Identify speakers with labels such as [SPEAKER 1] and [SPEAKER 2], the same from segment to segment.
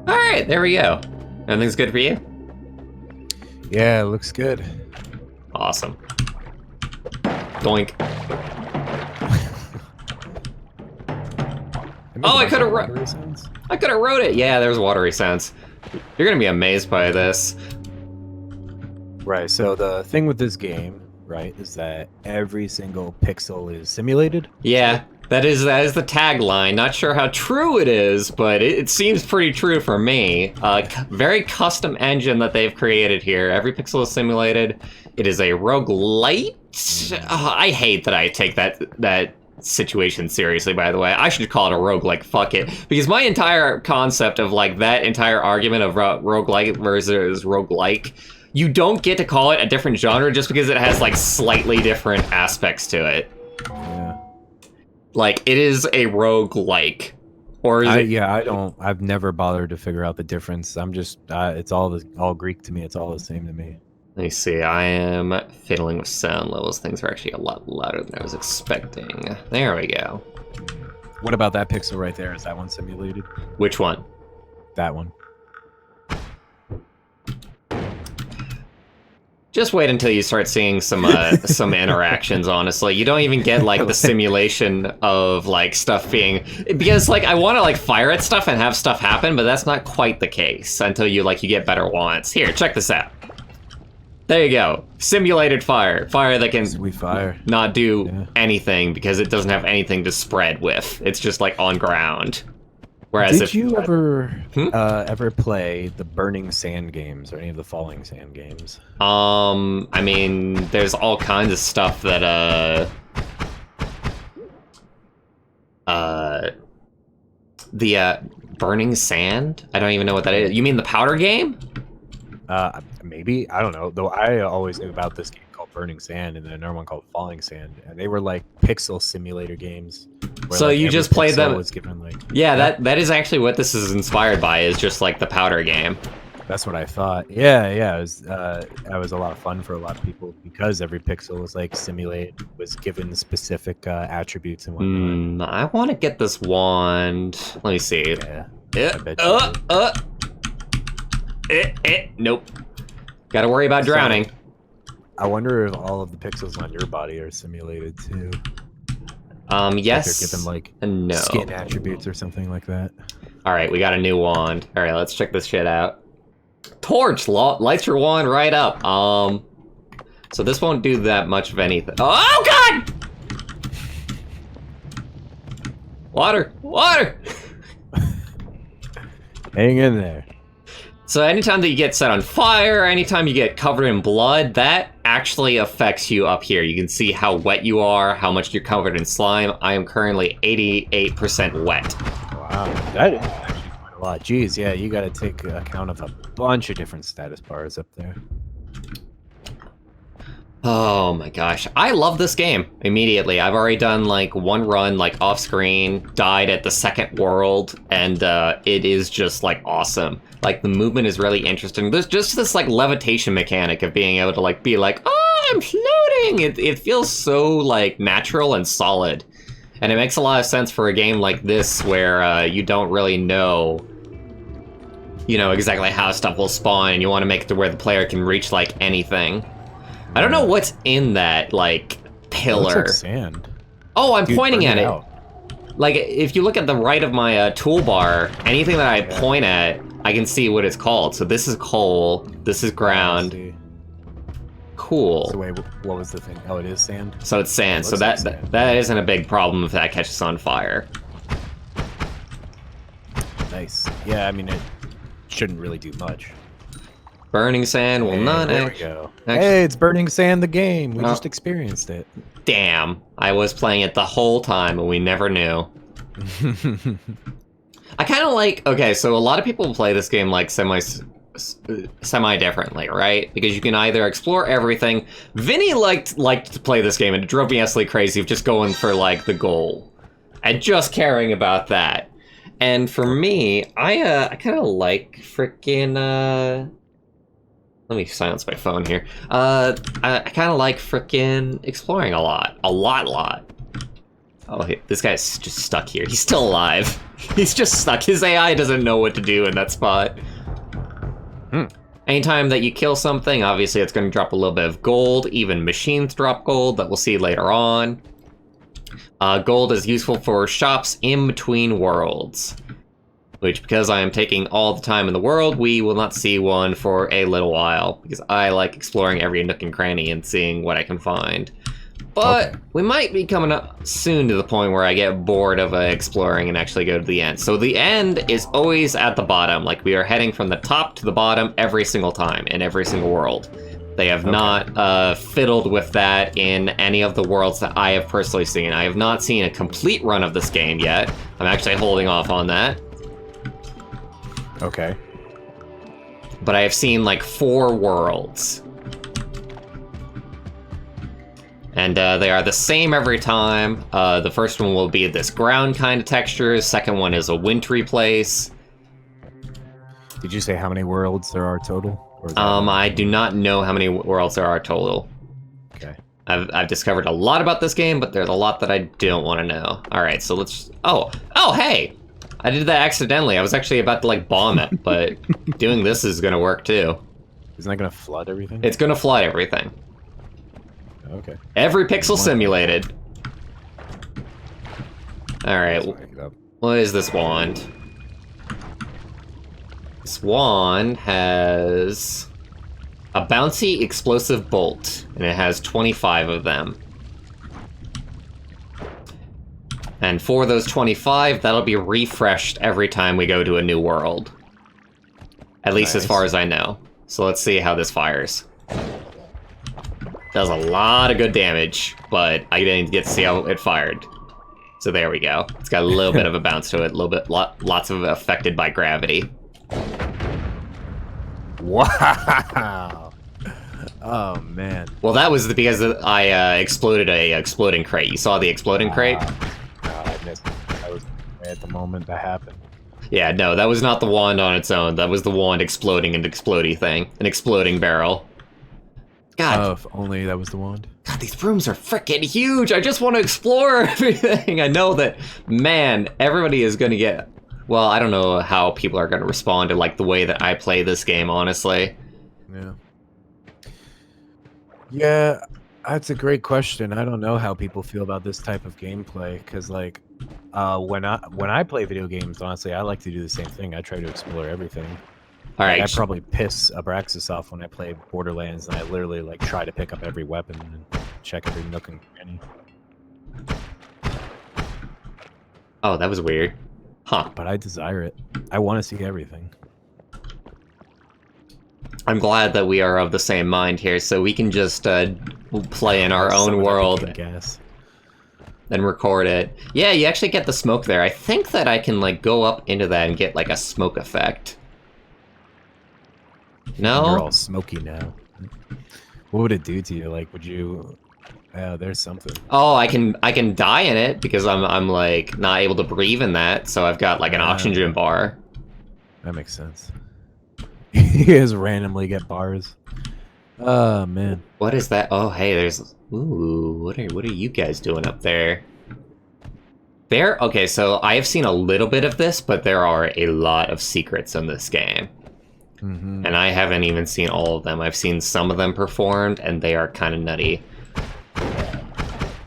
[SPEAKER 1] Alright, there we go. Everything's good for you?
[SPEAKER 2] Yeah, it looks good.
[SPEAKER 1] Awesome. Doink. Oh, I could have wrote it. Yeah, there's watery sounds. You're gonna be amazed by this.
[SPEAKER 2] Right, so the thing with this game, right, is that every single pixel is simulated.
[SPEAKER 1] Yeah, that is the tagline. Not sure how true it is, but it seems pretty true for me. Very custom engine that they've created here. Every pixel is simulated. It is a roguelite. I hate that I take that situation seriously, by the way. I should call it a roguelike, fuck it. Because my entire concept of like that entire argument of roguelike versus roguelike, you don't get to call it a different genre just because it has like slightly different aspects to it.
[SPEAKER 2] Yeah.
[SPEAKER 1] Like, it is a roguelike. Or is it...
[SPEAKER 2] Yeah, I've never bothered to figure out the difference. I'm just, it's all Greek to me. It's all the same to me.
[SPEAKER 1] Let me see, I am fiddling with sound levels. Things are actually a lot louder than I was expecting. There we go.
[SPEAKER 2] What about that pixel right there? Is that one simulated?
[SPEAKER 1] Which one?
[SPEAKER 2] That one.
[SPEAKER 1] Just wait until you start seeing some interactions, honestly. You don't even get, like, the simulation of, like, stuff being... Because, like, I want to, like, fire at stuff and have stuff happen, but that's not quite the case until you get better wants. Here, check this out. There you go. Simulated fire. Fire that can not do anything because it doesn't have anything to spread with. It's just, like, on ground. Whereas
[SPEAKER 2] Did you ever play the Burning Sand games or any of the Falling Sand games?
[SPEAKER 1] I mean, there's all kinds of stuff that, the, Burning Sand? I don't even know what that is. You mean the powder game?
[SPEAKER 2] Maybe, I don't know. Though I always knew about this game called Burning Sand and then another one called Falling Sand, and they were like pixel simulator games.
[SPEAKER 1] So
[SPEAKER 2] like
[SPEAKER 1] you just played them?
[SPEAKER 2] Was given, like,
[SPEAKER 1] yeah, that is actually what this is inspired by. Is just like the powder game.
[SPEAKER 2] That's what I thought. Yeah, it was. That was a lot of fun for a lot of people because every pixel was like simulated, was given specific attributes and whatnot.
[SPEAKER 1] I want to get this wand. Let me see. Nope. Got to worry about drowning.
[SPEAKER 2] So, I wonder if all of the pixels on your body are simulated too.
[SPEAKER 1] Yes.
[SPEAKER 2] Like they're given like
[SPEAKER 1] no
[SPEAKER 2] skin attributes or something like that.
[SPEAKER 1] All right, we got a new wand. All right, let's check this shit out. Torch lights your wand right up. So this won't do that much of anything. Oh God! Water!
[SPEAKER 2] Hang in there.
[SPEAKER 1] So anytime that you get set on fire, anytime you get covered in blood, that actually affects you up here. You can see how wet you are, how much you're covered in slime. I am currently 88% wet.
[SPEAKER 2] Wow, that is actually quite a lot. Jeez, yeah, you gotta take account of a bunch of different status bars up there.
[SPEAKER 1] Oh my gosh, I love this game immediately. I've already done like one run, like off screen, died at the second world, and it is just like awesome. Like the movement is really interesting. There's just this like levitation mechanic of being able to like be like, oh, I'm floating. It feels so like natural and solid. And it makes a lot of sense for a game like this where you don't really know, exactly how stuff will spawn, and you want to make it to where the player can reach like anything. I don't know what's in that, like, pillar.
[SPEAKER 2] It looks like sand.
[SPEAKER 1] Oh, I'm pointing at it. Like, if you look at the right of my toolbar, anything that I point at, I can see what it's called. So this is coal, this is ground. Cool.
[SPEAKER 2] So wait, what was the thing? Oh, it is sand?
[SPEAKER 1] So it's sand. So that isn't a big problem if that catches on fire.
[SPEAKER 2] Nice. Yeah, I mean, it shouldn't really do much.
[SPEAKER 1] Burning Sand will not...
[SPEAKER 2] There we go. Hey, it's Burning Sand the game. We just experienced it.
[SPEAKER 1] Damn. I was playing it the whole time and we never knew. I kind of like... Okay, so a lot of people play this game like semi-differently, right? Because you can either explore everything. Vinny liked to play this game and it drove me absolutely crazy of just going for like the goal. And just caring about that. And for me, I kind of like frickin' let me silence my phone here. I kind of like frickin' exploring a lot. Oh, this guy's just stuck here. He's still alive. He's just stuck. His AI doesn't know what to do in that spot. Anytime that you kill something, obviously it's going to drop a little bit of gold. Even machines drop gold, that we'll see later on. Gold is useful for shops in between worlds. Which, because I am taking all the time in the world, we will not see one for a little while. Because I like exploring every nook and cranny and seeing what I can find. But we might be coming up soon to the point where I get bored of exploring and actually go to the end. So the end is always at the bottom. Like, we are heading from the top to the bottom every single time in every single world. They have not fiddled with that in any of the worlds that I have personally seen. I have not seen a complete run of this game yet. I'm actually holding off on that.
[SPEAKER 2] Okay.
[SPEAKER 1] But I have seen like 4 worlds. And they are the same every time. The first one will be this ground kind of texture. Second one is a wintry place.
[SPEAKER 2] Did you say how many worlds there are total?
[SPEAKER 1] I do not know how many worlds there are total.
[SPEAKER 2] Okay.
[SPEAKER 1] I've discovered a lot about this game, but there's a lot that I don't want to know. All right, so let's... Oh, hey! I did that accidentally. I was actually about to, like, bomb it, but doing this is going to work, too.
[SPEAKER 2] Isn't that going to flood everything?
[SPEAKER 1] It's going to flood everything.
[SPEAKER 2] Okay.
[SPEAKER 1] Every pixel simulated. Alright, what is this wand? This wand has a bouncy explosive bolt, and it has 25 of them. And for those 25, that'll be refreshed every time we go to a new world. At least as far as I know. So let's see how this fires. Does a lot of good damage, but I didn't get to see how it fired. So there we go. It's got a little bit of a bounce to it, a little bit, lots of it affected by gravity.
[SPEAKER 2] Wow. Oh man.
[SPEAKER 1] Well, that was because I exploded a exploding crate. You saw the exploding crate?
[SPEAKER 2] I missed it. I was at the moment that happened.
[SPEAKER 1] Yeah, no, that was not the wand on its own. That was the wand exploding an explodey thing, an exploding barrel. God.
[SPEAKER 2] Oh, if only that was the wand.
[SPEAKER 1] God, these rooms are freaking huge. I just want to explore everything. I know that, man, everybody is going to get... Well, I don't know how people are going to respond to, like, the way that I play this game, honestly.
[SPEAKER 2] Yeah. Yeah, that's a great question. I don't know how people feel about this type of gameplay, because, like, when I play video games, honestly, I like to do the same thing. I try to explore everything.
[SPEAKER 1] All right.
[SPEAKER 2] Like, I probably piss Abraxas off when I play Borderlands, and I literally like try to pick up every weapon and check every nook and cranny.
[SPEAKER 1] Oh, that was weird. Huh.
[SPEAKER 2] But I desire it. I want to see everything.
[SPEAKER 1] I'm glad that we are of the same mind here, so we can just play in our own world and record it. Yeah, you actually get the smoke there. I think that I can like go up into that and get like a smoke effect. No?
[SPEAKER 2] You're all smoky now. What would it do to you? Like, would you... there's something.
[SPEAKER 1] Oh, I can die in it because I'm like not able to breathe in that, so I've got like an oxygen bar.
[SPEAKER 2] That makes sense. You just randomly get bars. Oh man.
[SPEAKER 1] What is that? Oh hey, there's ooh, what are you guys doing up there? Okay, so I have seen a little bit of this, but there are a lot of secrets in this game.
[SPEAKER 2] Mm-hmm.
[SPEAKER 1] And I haven't even seen all of them. I've seen some of them performed, and they are kind of nutty.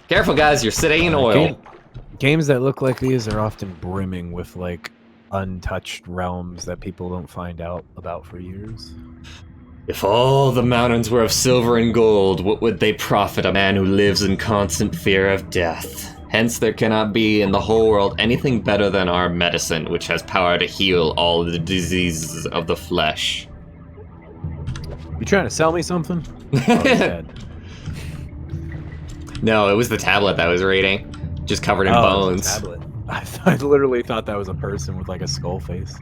[SPEAKER 1] Careful, guys, you're sitting in oil.
[SPEAKER 2] Games that look like these are often brimming with, like, untouched realms that people don't find out about for years.
[SPEAKER 1] If all the mountains were of silver and gold, what would they profit a man who lives in constant fear of death? Hence, there cannot be in the whole world anything better than our medicine, which has power to heal all the diseases of the flesh.
[SPEAKER 2] You trying to sell me something? Oh, he's dead.
[SPEAKER 1] No, it was the tablet that I was reading. Just covered in bones.
[SPEAKER 2] Tablet. I literally thought that was a person with like a skull face.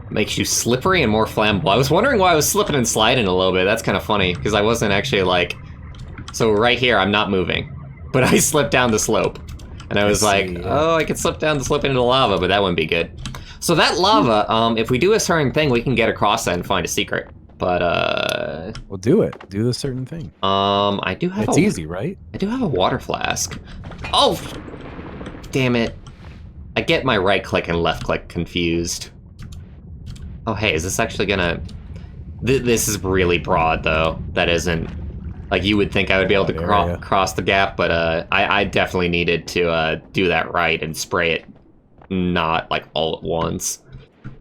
[SPEAKER 1] Makes you slippery and more flammable. I was wondering why I was slipping and sliding a little bit. That's kind of funny, because I wasn't actually like... So right here, I'm not moving. But I slipped down the slope. And I was oh, I could slip down the slope into the lava, but that wouldn't be good. So that lava, if we do a certain thing, we can get across that and find a secret. But,
[SPEAKER 2] well, do it. Do the certain thing.
[SPEAKER 1] I do have
[SPEAKER 2] It's easy, right?
[SPEAKER 1] I do have a water flask. Oh! damn it. I get my right click and left click confused. Oh, hey, is this actually gonna... This is really broad, though. That isn't... Like, you would think I would be able to cross the gap, but I definitely needed to do that right and spray it not, like, all at once.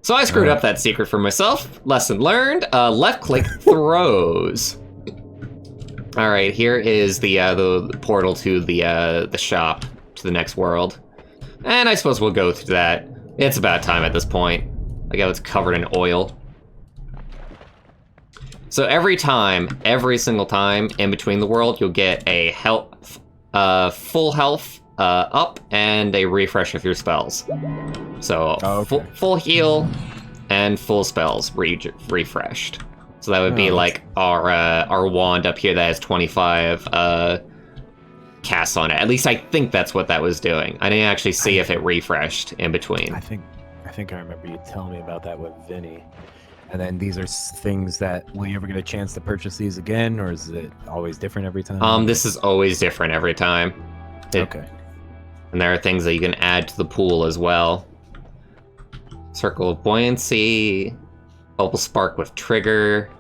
[SPEAKER 1] So I screwed up that secret for myself. Lesson learned. Left click throws. All right, here is the portal to the shop, to the next world. And I suppose we'll go through that. It's about time at this point. Like how it's covered in oil. So every single time in between the world, you'll get a full health up and a refresh of your spells. So full heal and full spells refreshed. So that would be like our wand up here that has 25 casts on it. At least I think that's what that was doing. I didn't actually see if it refreshed in between.
[SPEAKER 2] I think I remember you telling me about that with Vinny. And then these are things that, will you ever get a chance to purchase these again, or is it always different every time?
[SPEAKER 1] This is always different every time.
[SPEAKER 2] Okay.
[SPEAKER 1] And there are things that you can add to the pool as well. Circle of Buoyancy, Bubble Spark with Trigger,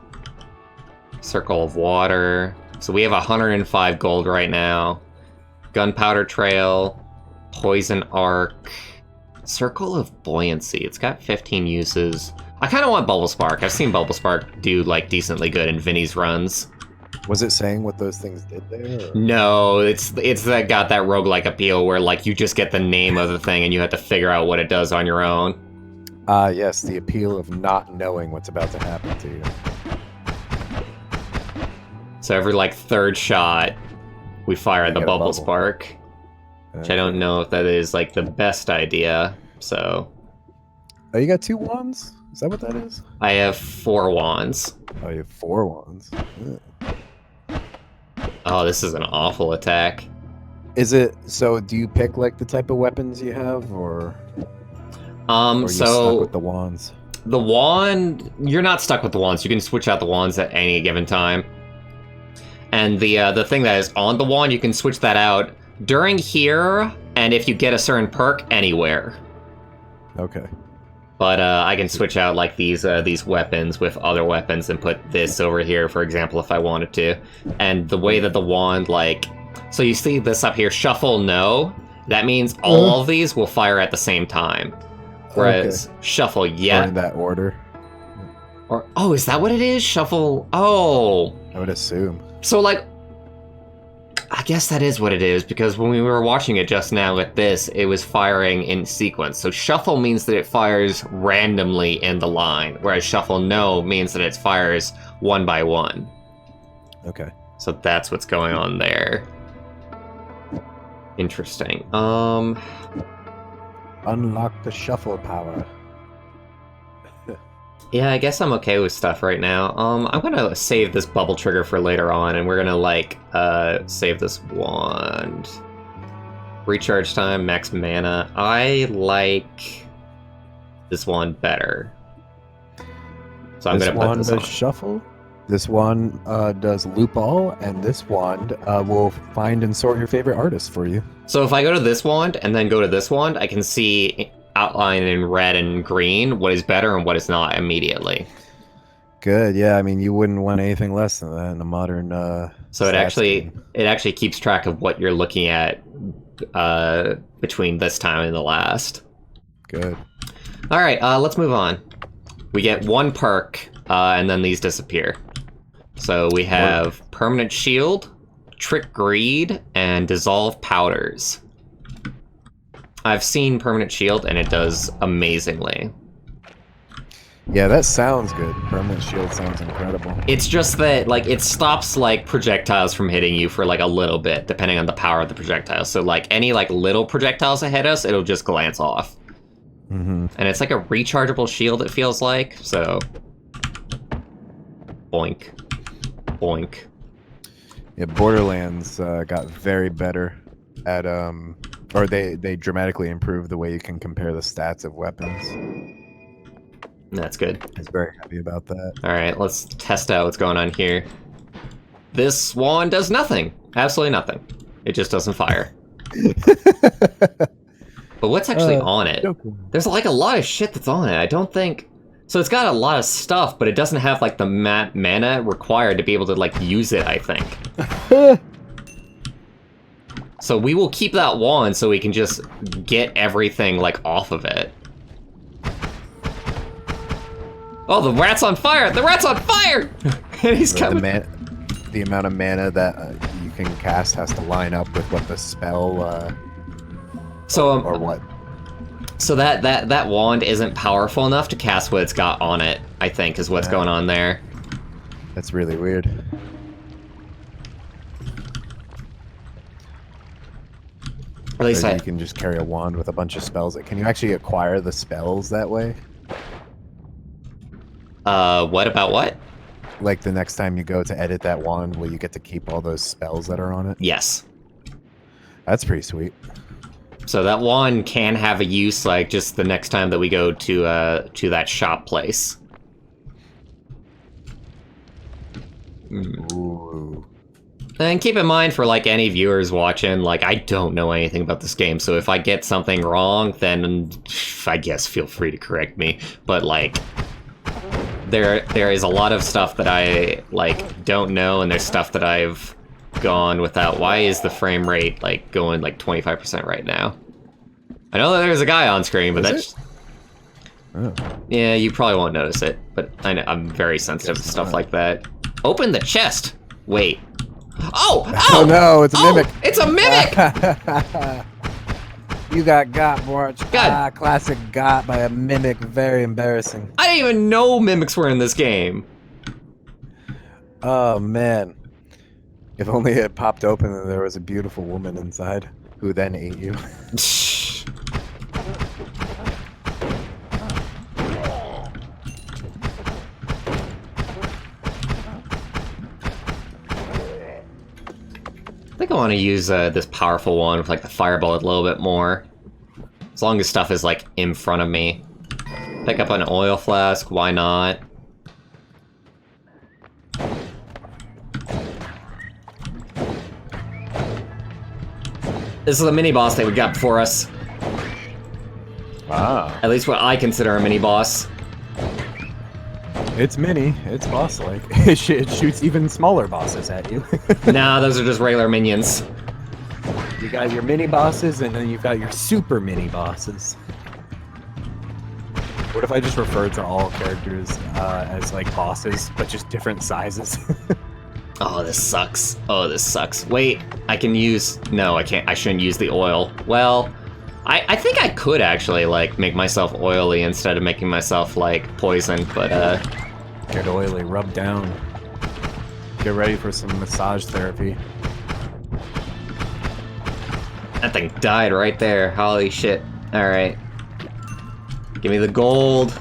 [SPEAKER 1] Circle of Water. So we have 105 gold right now. Gunpowder Trail, Poison Arc, Circle of Buoyancy. It's got 15 uses. I kind of want Bubble Spark. I've seen Bubble Spark do, like, decently good in Vinny's runs.
[SPEAKER 3] Was it saying what those things did there? Or?
[SPEAKER 1] No, it's that got that roguelike appeal where, like, you just get the name of the thing and you have to figure out what it does on your own.
[SPEAKER 3] Yes, the appeal of not knowing what's about to happen to you.
[SPEAKER 1] So every, like, third shot, we fire the bubble spark. Which I don't know if that is, like, the best idea, so...
[SPEAKER 3] Oh, you got 2 wands? Is that what that is?
[SPEAKER 1] I have 4 wands.
[SPEAKER 3] Oh, you have 4 wands. Yeah.
[SPEAKER 1] Oh, this is an awful attack.
[SPEAKER 3] Is it... So, do you pick, like, the type of weapons you have, or... Or you stuck with the wands?
[SPEAKER 1] The wand... You're not stuck with the wands. You can switch out the wands at any given time. And the thing that is on the wand, you can switch that out during here, and if you get a certain perk, anywhere.
[SPEAKER 3] Okay.
[SPEAKER 1] But I can switch out like these weapons with other weapons and put this over here, for example, if I wanted to. And the way that the wand, like... So you see this up here, shuffle no. That means all of these will fire at the same time. Whereas shuffle yeah.
[SPEAKER 3] Or in that order.
[SPEAKER 1] Or, oh, is that what it is? Shuffle, oh.
[SPEAKER 3] I would assume.
[SPEAKER 1] So, like, I guess that is what it is, because when we were watching it just now with this, it was firing in sequence. So shuffle means that it fires randomly in the line, whereas shuffle no means that it fires one by one.
[SPEAKER 3] Okay.
[SPEAKER 1] So that's what's going on there. Interesting.
[SPEAKER 3] Unlock the shuffle power.
[SPEAKER 1] Yeah, I guess I'm okay with stuff right now. I'm gonna save this bubble trigger for later on, and we're gonna, like, save this wand. Recharge time, max mana. I like this wand better. So I'm gonna put this on.
[SPEAKER 3] This wand does shuffle, this wand does loop all, and this wand will find and sort your favorite artist for you.
[SPEAKER 1] So if I go to this wand, and then go to this wand, I can see... outline in red and green what is better and what is not immediately.
[SPEAKER 3] Good, yeah. I mean, you wouldn't want anything less than that in a modern.
[SPEAKER 1] So it actually keeps track of what you're looking at between this time and the last.
[SPEAKER 3] Good.
[SPEAKER 1] All right, let's move on. We get 1 perk, and then these disappear. So we have Permanent Shield, Trick Greed, and Dissolve Powders. I've seen Permanent Shield, and it does amazingly.
[SPEAKER 3] Yeah, that sounds good. Permanent Shield sounds incredible.
[SPEAKER 1] It's just that, like, it stops, like, projectiles from hitting you for, like, a little bit, depending on the power of the projectile. So, like, any, like, little projectiles that hit us, it'll just glance off.
[SPEAKER 3] Mm-hmm.
[SPEAKER 1] And it's like a rechargeable shield, it feels like, so... Boink. Boink.
[SPEAKER 3] Yeah, Borderlands got very better at, or they dramatically improved the way you can compare the stats of weapons.
[SPEAKER 1] That's good.
[SPEAKER 3] I was very happy about that.
[SPEAKER 1] Alright, let's test out what's going on here. This wand does nothing. Absolutely nothing. It just doesn't fire. But what's actually on it?
[SPEAKER 2] Joker.
[SPEAKER 1] There's like a lot of shit that's on it. I don't think... So it's got a lot of stuff, but it doesn't have like the mana required to be able to like use it, I think. So we will keep that wand so we can just get everything like off of it. Oh, the rat's on fire! The rat's on fire! And he's coming.
[SPEAKER 3] The amount of mana that you can cast has to line up with what the spell, or what?
[SPEAKER 1] So that wand isn't powerful enough to cast what it's got on it, I think, is what's going on there.
[SPEAKER 3] That's really weird.
[SPEAKER 1] At least
[SPEAKER 3] you can just carry a wand with a bunch of spells. Can you actually acquire the spells that way?
[SPEAKER 1] What about what?
[SPEAKER 3] Like the next time you go to edit that wand, will you get to keep all those spells that are on it?
[SPEAKER 1] Yes.
[SPEAKER 3] That's pretty sweet.
[SPEAKER 1] So that wand can have a use, like, just the next time that we go to that shop place.
[SPEAKER 3] Ooh.
[SPEAKER 1] And keep in mind, for, like, any viewers watching, like, I don't know anything about this game, so if I get something wrong, then I guess feel free to correct me. But, like, there is a lot of stuff that I, like, don't know, and there's stuff that I've gone without. Why is the frame rate like going like 25% right now? I know that there's a guy on screen, but that's yeah, you probably won't notice it, but I know I'm very sensitive to stuff like that. Open the chest. Wait. Oh
[SPEAKER 3] no, it's a mimic.
[SPEAKER 1] It's a mimic.
[SPEAKER 3] You got Bwarch.
[SPEAKER 1] God.
[SPEAKER 3] Classic got by a mimic. Very embarrassing.
[SPEAKER 1] I didn't even know mimics were in this game.
[SPEAKER 3] Oh man. If only it popped open and there was a beautiful woman inside who then ate you.
[SPEAKER 1] I think I want to use this powerful one with like the fireball a little bit more. As long as stuff is like in front of me. Pick up an oil flask, why not? This is a mini-boss that we got before us.
[SPEAKER 3] Wow.
[SPEAKER 1] At least what I consider a mini-boss.
[SPEAKER 2] It's mini. It's boss-like. It shoots even smaller bosses at you.
[SPEAKER 1] Nah, those are just regular minions.
[SPEAKER 2] You got your mini-bosses, and then you've got your super mini-bosses. What if I just referred to all characters as, like, bosses, but just different sizes?
[SPEAKER 1] Oh, this sucks. Oh, this sucks. Wait, I can use... No, I can't. I shouldn't use the oil. Well, I think I could actually, like, make myself oily instead of making myself, like, poison, but,
[SPEAKER 2] Get oily, rub down. Get ready for some massage therapy.
[SPEAKER 1] That thing died right there. Holy shit. Alright. Give me the gold.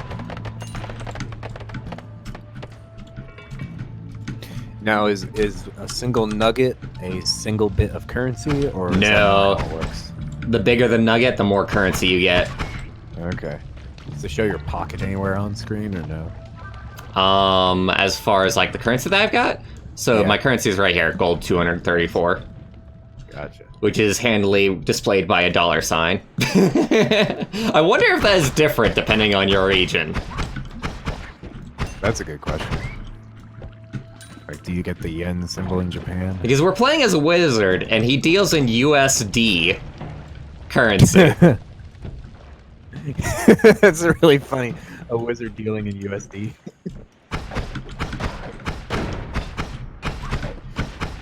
[SPEAKER 2] Now, is a single nugget a single bit of currency, or is
[SPEAKER 1] No.
[SPEAKER 2] that not how it works?
[SPEAKER 1] The bigger the nugget, the more currency you get.
[SPEAKER 2] Okay. Does it show your pocket anywhere on screen, or no?
[SPEAKER 1] As far as, like, the currency that I've got? So
[SPEAKER 2] Yeah.
[SPEAKER 1] my currency is right here, gold 234.
[SPEAKER 2] Gotcha.
[SPEAKER 1] Which is handily displayed by a $sign. I wonder if that is different depending on your region.
[SPEAKER 2] That's a good question. Like, do you get the yen symbol in Japan?
[SPEAKER 1] Because we're playing as a wizard, and he deals in USD currency.
[SPEAKER 2] That's really funny. A wizard dealing in USD.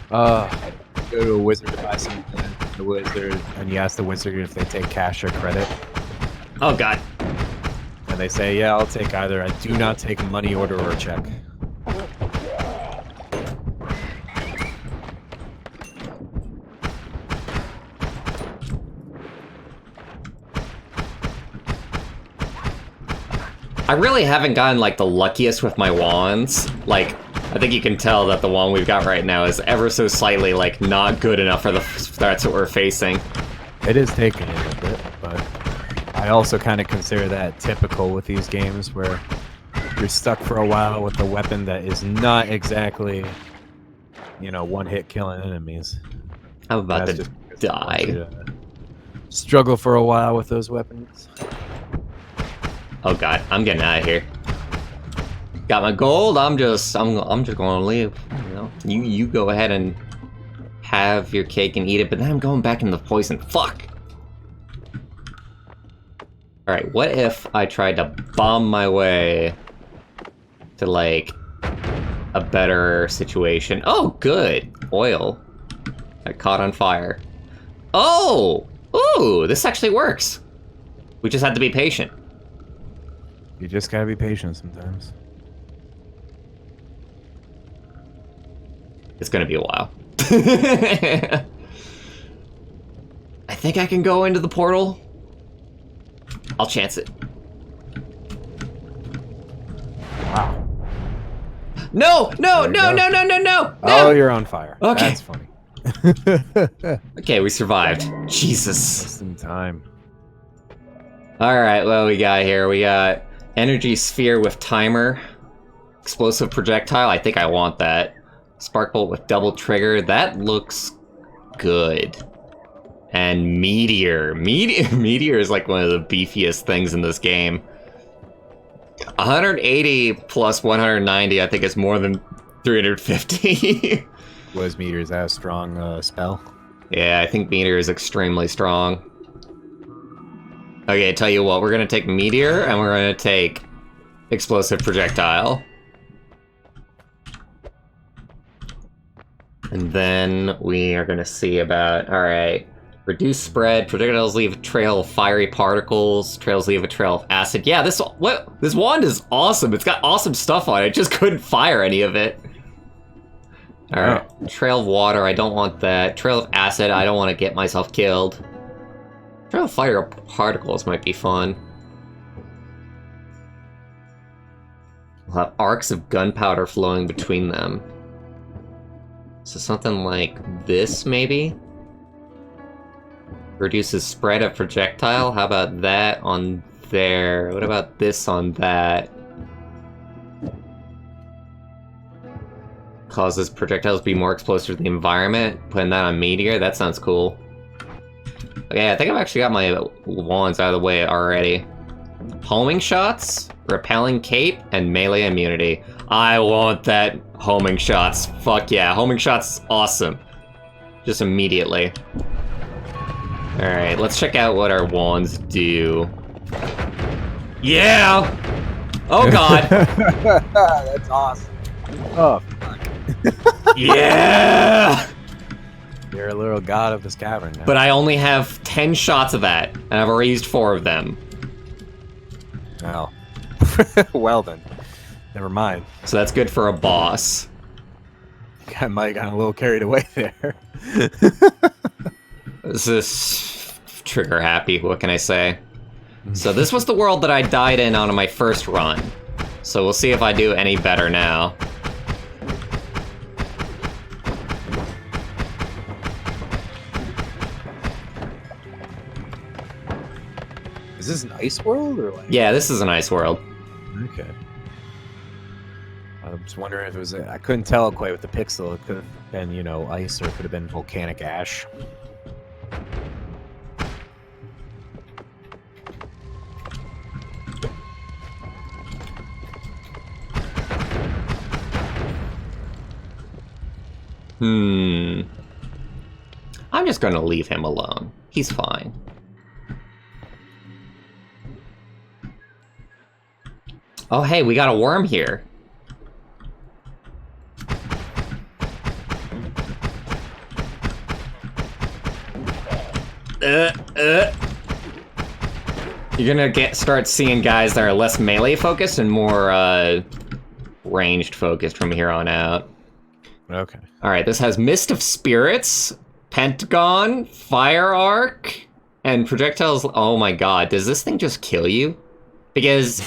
[SPEAKER 2] Go to a wizard to buy something. The wizard, and you ask the wizard if they take cash or credit,
[SPEAKER 1] Oh god.
[SPEAKER 2] and they say, "Yeah, I'll take either. I do not take money order or check."
[SPEAKER 1] I really haven't gotten, like, the luckiest with my wands. Like, I think you can tell that the wand we've got right now is ever so slightly, like, not good enough for the threats that we're facing.
[SPEAKER 2] It is taking it a bit, but I also kind of consider that typical with these games where you're stuck for a while with a weapon that is not exactly, you know, one hit killing enemies.
[SPEAKER 1] I'm about
[SPEAKER 2] That's
[SPEAKER 1] to
[SPEAKER 2] just because it wants
[SPEAKER 1] die.
[SPEAKER 2] you to Struggle for a while with those weapons.
[SPEAKER 1] Oh god, I'm getting out of here. Got my gold. I'm just gonna leave. You know, you go ahead and have your cake and eat it. But then I'm going back into the poison. Fuck. All right. What if I tried to bomb my way to like a better situation? Oh, good. Oil. I caught on fire. Oh! Ooh, this actually works. We just had to be patient.
[SPEAKER 2] You just gotta be patient sometimes.
[SPEAKER 1] It's gonna be a while. I think I can go into the portal. I'll chance it.
[SPEAKER 2] Wow.
[SPEAKER 1] No! No!
[SPEAKER 2] There you
[SPEAKER 1] No!
[SPEAKER 2] go.
[SPEAKER 1] No! No! No! No!
[SPEAKER 2] Oh,
[SPEAKER 1] No!
[SPEAKER 2] you're on fire.
[SPEAKER 1] Okay.
[SPEAKER 2] That's funny.
[SPEAKER 1] Okay, we survived. Jesus.
[SPEAKER 2] Just in time.
[SPEAKER 1] Alright, what we got here? We got energy sphere with timer. Explosive projectile. I think I want that. Spark bolt with double trigger. That looks good. And meteor. Meteor is like one of the beefiest things in this game. 180 plus 190, I think is more than 350.
[SPEAKER 2] Was Meteor's that a strong spell?
[SPEAKER 1] Yeah, I think Meteor is extremely strong. Okay, tell you what, we're gonna take Meteor and we're gonna take Explosive Projectile. And then we are gonna see about, alright, reduce spread, projectiles leave a trail of fiery particles, trails leave a trail of acid. Yeah, this wand is awesome. It's got awesome stuff on it. I just couldn't fire any of it. Alright, trail of water, I don't want that. Trail of acid, I don't want to get myself killed. Trail of fire particles might be fun. We'll have arcs of gunpowder flowing between them. So something like this, maybe? Reduces spread of projectile. How about that on there? What about this on that? Causes projectiles to be more explosive to the environment. Putting that on Meteor, that sounds cool. Okay, I think I've actually got my wands out of the way already. Homing shots, repelling cape, and melee immunity. I want that homing shots. Fuck yeah, homing shots, awesome. Just immediately. Alright, let's check out what our wands do. Yeah! Oh god!
[SPEAKER 2] That's awesome. Oh, fuck.
[SPEAKER 1] Yeah!
[SPEAKER 2] You're a little god of this cavern now.
[SPEAKER 1] But I only have 10 shots of that, and I've already used 4 of them.
[SPEAKER 2] Oh. Well then. Never mind.
[SPEAKER 1] So that's good for a boss.
[SPEAKER 2] I might have got a little carried away there.
[SPEAKER 1] This is trigger happy, what can I say? So this was the world that I died in on my first run. So we'll see if I do any better now.
[SPEAKER 2] Is this an ice world or like?
[SPEAKER 1] Yeah, this is a nice world.
[SPEAKER 2] Okay. I was wondering if it was. I couldn't tell quite with the pixel. It could have been, you know, ice, or it could have been volcanic ash.
[SPEAKER 1] I'm just gonna leave him alone. He's fine. Oh, hey, we got a worm here. You're gonna start seeing guys that are less melee focused and more ranged focused from here on out.
[SPEAKER 2] Okay.
[SPEAKER 1] All right, this has Mist of Spirits, Pentagon, Fire Arc, and projectiles. Oh my god, does this thing just kill you? Because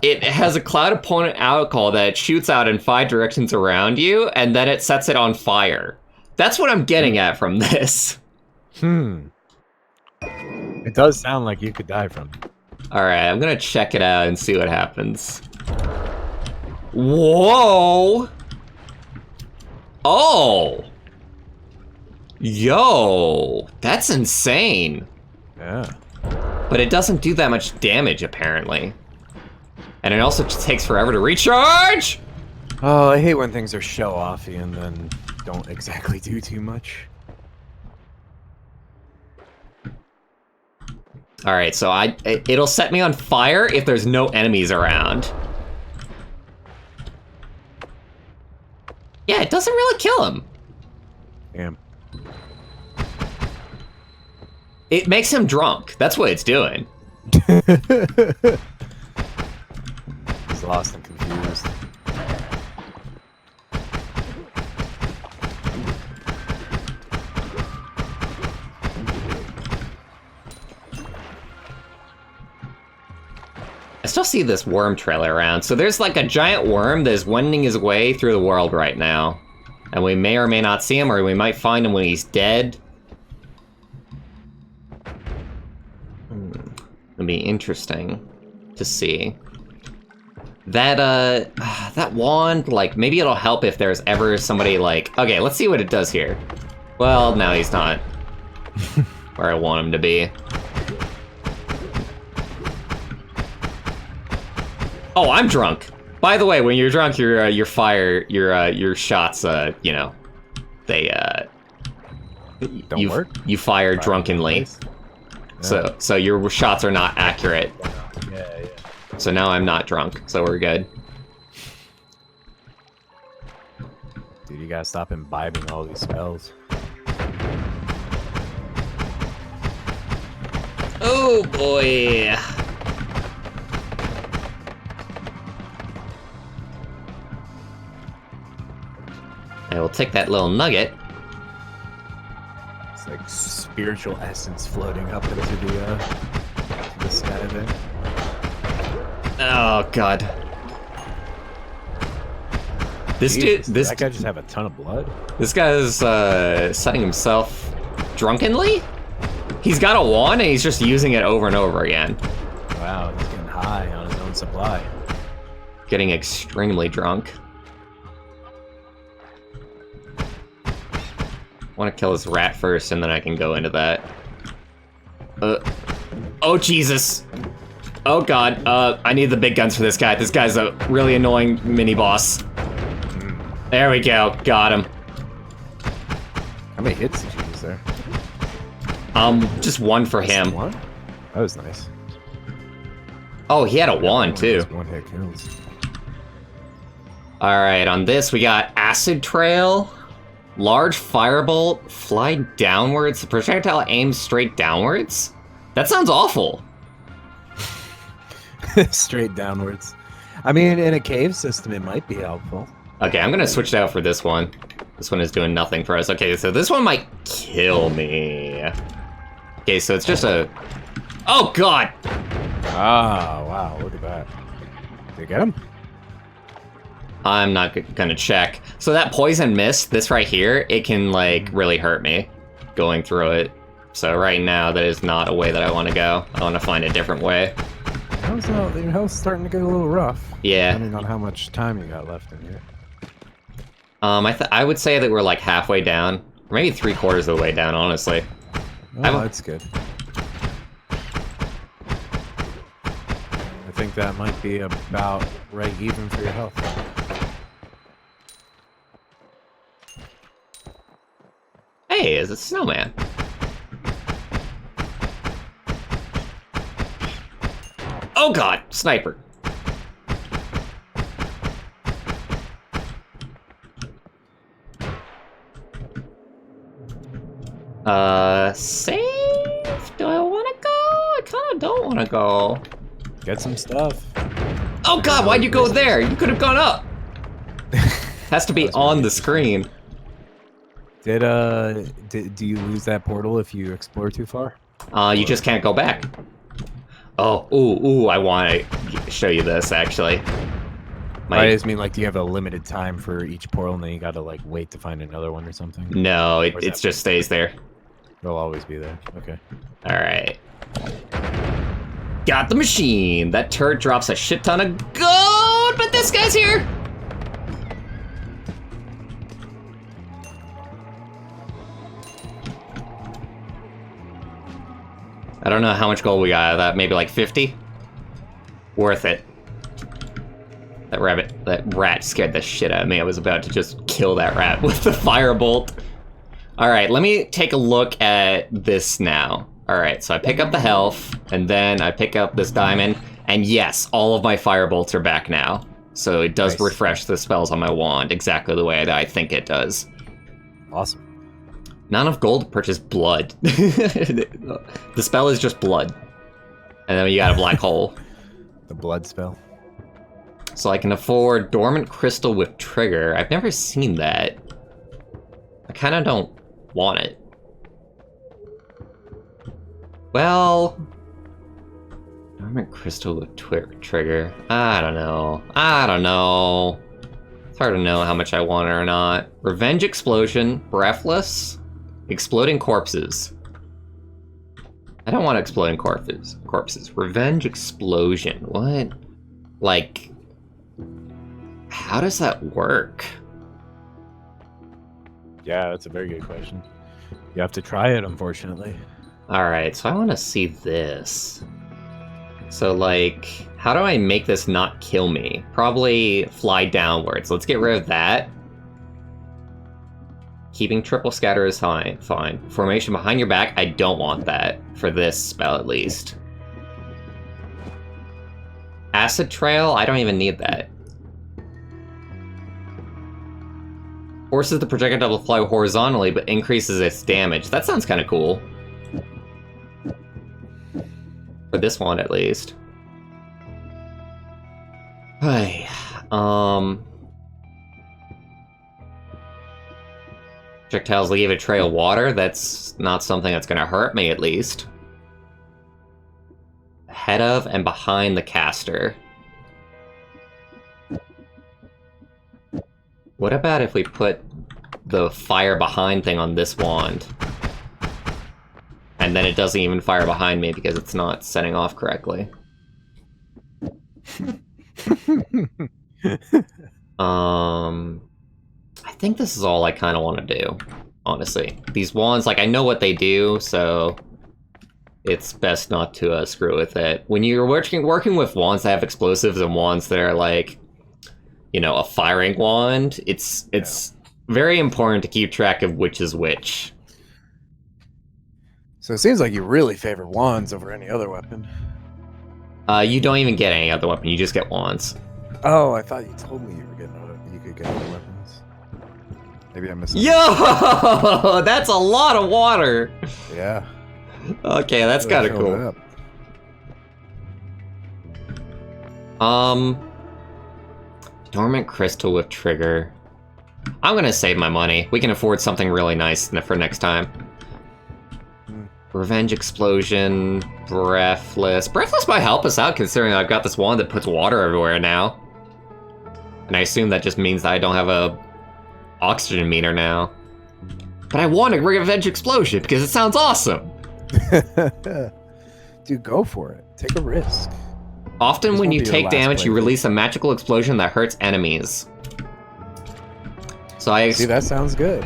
[SPEAKER 1] it has a cloud opponent alcohol that it shoots out in 5 directions around you, and then it sets it on fire. That's what I'm getting at from this.
[SPEAKER 2] It does sound like you could die from it.
[SPEAKER 1] All right, I'm gonna check it out and see what happens. Whoa! Oh! Yo, that's insane.
[SPEAKER 2] Yeah.
[SPEAKER 1] But it doesn't do that much damage, apparently. And it also just takes forever to recharge!
[SPEAKER 2] Oh, I hate when things are show-offy and then don't exactly do too much.
[SPEAKER 1] Alright, so it'll set me on fire if there's no enemies around. Yeah, it doesn't really kill him.
[SPEAKER 2] Damn.
[SPEAKER 1] It makes him drunk. That's what it's doing.
[SPEAKER 2] He's lost and confused.
[SPEAKER 1] I still see this worm trailer around. So there's like a giant worm that is wending his way through the world right now. And we may or may not see him, or we might find him when he's dead. It'll be interesting to see. That wand, like, maybe it'll help if there's ever somebody like... Okay, let's see what it does here. Well, no, he's not where I want him to be. Oh, I'm drunk. By the way, when you're drunk, your shots, you know, they
[SPEAKER 2] Don't work?
[SPEAKER 1] You fire drunkenly.
[SPEAKER 2] Yeah.
[SPEAKER 1] So your shots are not accurate.
[SPEAKER 2] Yeah.
[SPEAKER 1] So now I'm not drunk, so we're good.
[SPEAKER 2] Dude, you gotta stop imbibing all these spells.
[SPEAKER 1] Oh boy. I will take that little nugget.
[SPEAKER 2] It's like spiritual essence floating up into the sky there.
[SPEAKER 1] Oh god. This
[SPEAKER 2] Jesus,
[SPEAKER 1] dude, this
[SPEAKER 2] that guy just have a ton of blood.
[SPEAKER 1] This guy's setting himself drunkenly? He's got a wand and he's just using it over and over again.
[SPEAKER 2] Wow, he's getting high on his own supply.
[SPEAKER 1] Getting extremely drunk. I want to kill this rat first and then I can go into that. Oh Jesus. Oh god, I need the big guns for this guy. This guy's a really annoying mini-boss. There we go, got him.
[SPEAKER 3] How many hits did you use there?
[SPEAKER 1] Just one for him.
[SPEAKER 2] One? That was nice.
[SPEAKER 1] Oh, he had a wand too.
[SPEAKER 2] One hit kills.
[SPEAKER 1] Alright, on this we got Acid Trail, Large Firebolt, Fly Downwards, the projectile aims straight downwards? That sounds awful.
[SPEAKER 2] Straight downwards. I mean, in a cave system, it might be helpful.
[SPEAKER 1] Okay, I'm gonna switch it out for this one. This one is doing nothing for us. Okay, so this one might kill me. Okay, so it's just a... Oh god!
[SPEAKER 2] Ah, wow, look at that. Did you get him?
[SPEAKER 1] I'm not gonna check. So that poison mist, this right here, it can like really hurt me going through it. So right now, that is not a way that I want to go. I want to find a different way.
[SPEAKER 2] Your health's starting to get a little rough.
[SPEAKER 1] Yeah.
[SPEAKER 2] Depending on how much time you got left in here.
[SPEAKER 1] I would say that we're like halfway down, or maybe 3/4 of the way down, honestly.
[SPEAKER 2] Oh, that's good. I think that might be about right even for your health.
[SPEAKER 1] Hey, it's a snowman. Oh god, sniper. Save? Do I want to go? I kind of don't want to go.
[SPEAKER 2] Get some stuff.
[SPEAKER 1] Oh god, why'd you go there? You could have gone up. Has to be on the screen.
[SPEAKER 2] Do you lose that portal if you explore too far?
[SPEAKER 1] You just can't go back. Oh, ooh, I want to show you this, actually.
[SPEAKER 2] I just mean, like, do you have a limited time for each portal and then you gotta, like, wait to find another one or something?
[SPEAKER 1] No, it just stays there.
[SPEAKER 2] They'll always be there. Okay.
[SPEAKER 1] Alright. Got the machine! That turret drops a shit ton of gold, but this guy's here! don't know how much gold we got out of that. Maybe like 50? Worth it. That rat scared the shit out of me. I was about to just kill that rat with the firebolt. Alright, let me take a look at this now. Alright, so I pick up the health, and then I pick up this diamond, and yes, all of my firebolts are back now. So it does refresh the spells on my wand exactly the way that I think it does.
[SPEAKER 2] Awesome.
[SPEAKER 1] Not enough gold to purchase blood. The spell is just blood. And then you got a black hole.
[SPEAKER 3] The blood spell.
[SPEAKER 1] So I can afford Dormant Crystal with Trigger. I've never seen that. I kind of don't want it. Well... Dormant Crystal with Trigger. I don't know. It's hard to know how much I want it or not. Revenge Explosion. Breathless. Exploding Corpses. I don't want exploding corpses. Revenge Explosion. What? Like... How does that work?
[SPEAKER 2] Yeah, that's a very good question. You have to try it, unfortunately.
[SPEAKER 1] Alright, so I want to see this. So, like, how do I make this not kill me? Probably fly downwards. Let's get rid of that. Keeping triple scatter is fine. Formation behind your back, I don't want that. For this spell, at least. Acid Trail, I don't even need that. Forces the projectile to fly horizontally, but increases its damage. That sounds kind of cool. For this one, at least. Hey, projectiles leave a trail of water. That's not something that's gonna hurt me, at least. Ahead of and behind the caster. What about if we put the fire behind thing on this wand? And then it doesn't even fire behind me because it's not setting off correctly. I think this is all I kind of want to do, honestly. These wands, like, I know what they do, so it's best not to screw with it. When you're working with wands that have explosives and wands that are like, you know, a firing wand, it's very important to keep track of which is which.
[SPEAKER 3] So it seems like you really favor wands over any other weapon.
[SPEAKER 1] You don't even get any other weapon, you just get wands.
[SPEAKER 3] Oh, I thought you told me you could get other weapons. Maybe I missed.
[SPEAKER 1] Yo, that's a lot of water.
[SPEAKER 3] Yeah.
[SPEAKER 1] Okay, that's kind of cool. Dormant Crystal with Trigger. I'm gonna save my money. We can afford something really nice for next time. Revenge Explosion, Breathless. Breathless might help us out considering I've got this wand that puts water everywhere now. And I assume that just means that I don't have a oxygen meter now. But I want a Revenge Explosion because it sounds awesome.
[SPEAKER 3] Dude, go for it. Take a risk.
[SPEAKER 1] Often when you take damage, you release a magical explosion that hurts enemies. So I...
[SPEAKER 3] See, that sounds good.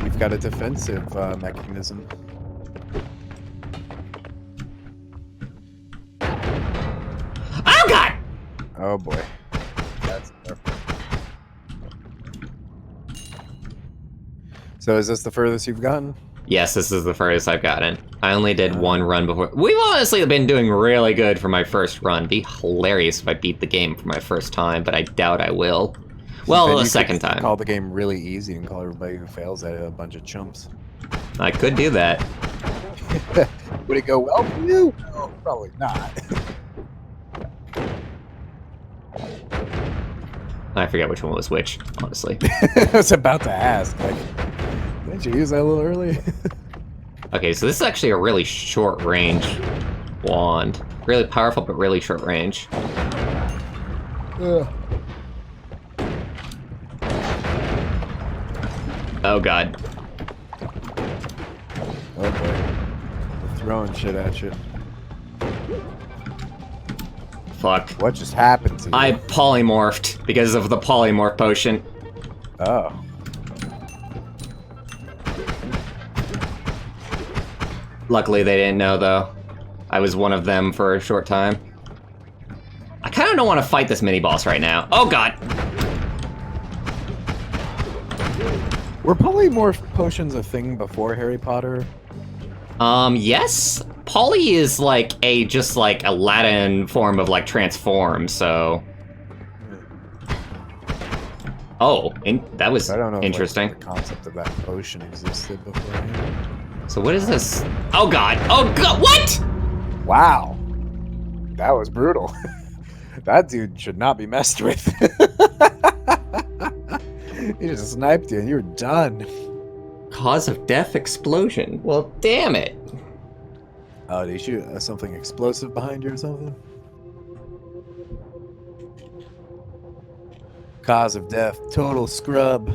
[SPEAKER 3] You've got a defensive mechanism.
[SPEAKER 1] Oh, God!
[SPEAKER 3] Oh, boy. That's perfect. So is this the furthest you've gotten?
[SPEAKER 1] Yes, this is the furthest I've gotten. I only did one run before. We've honestly been doing really good for my first run. It'd be hilarious if I beat the game for my first time, but I doubt I will. Well, the second time.
[SPEAKER 3] Call the game really easy and call everybody who fails at it a bunch of chumps.
[SPEAKER 1] I could do that.
[SPEAKER 3] Would it go well for you? No, probably not.
[SPEAKER 1] I forget which one was which, honestly.
[SPEAKER 3] I was about to ask. Like, didn't you use that a little early?
[SPEAKER 1] Okay, so this is actually a really short range wand. Really powerful, but really short range.
[SPEAKER 3] Ugh.
[SPEAKER 1] Oh, God.
[SPEAKER 3] Oh, boy. They're throwing shit at you.
[SPEAKER 1] Fuck.
[SPEAKER 3] What just happened to you?
[SPEAKER 1] I polymorphed because of the polymorph potion.
[SPEAKER 3] Oh.
[SPEAKER 1] Luckily, they didn't know, though. I was one of them for a short time. I kind of don't want to fight this mini-boss right now. Oh, God!
[SPEAKER 3] Were polymorph potions a thing before Harry Potter?
[SPEAKER 1] Yes. Poly is like a Latin form of like transform, so. Oh, that was
[SPEAKER 3] I don't know.
[SPEAKER 1] interesting.
[SPEAKER 3] If, like, the concept of that potion existed beforehand.
[SPEAKER 1] So what is this? Oh god! Oh god! What?
[SPEAKER 3] Wow, that was brutal. That dude should not be messed with. He just sniped you and you're done.
[SPEAKER 1] Cause of death explosion. Well, damn it.
[SPEAKER 3] Oh, did you shoot something explosive behind you or something? Cause of death, total scrub.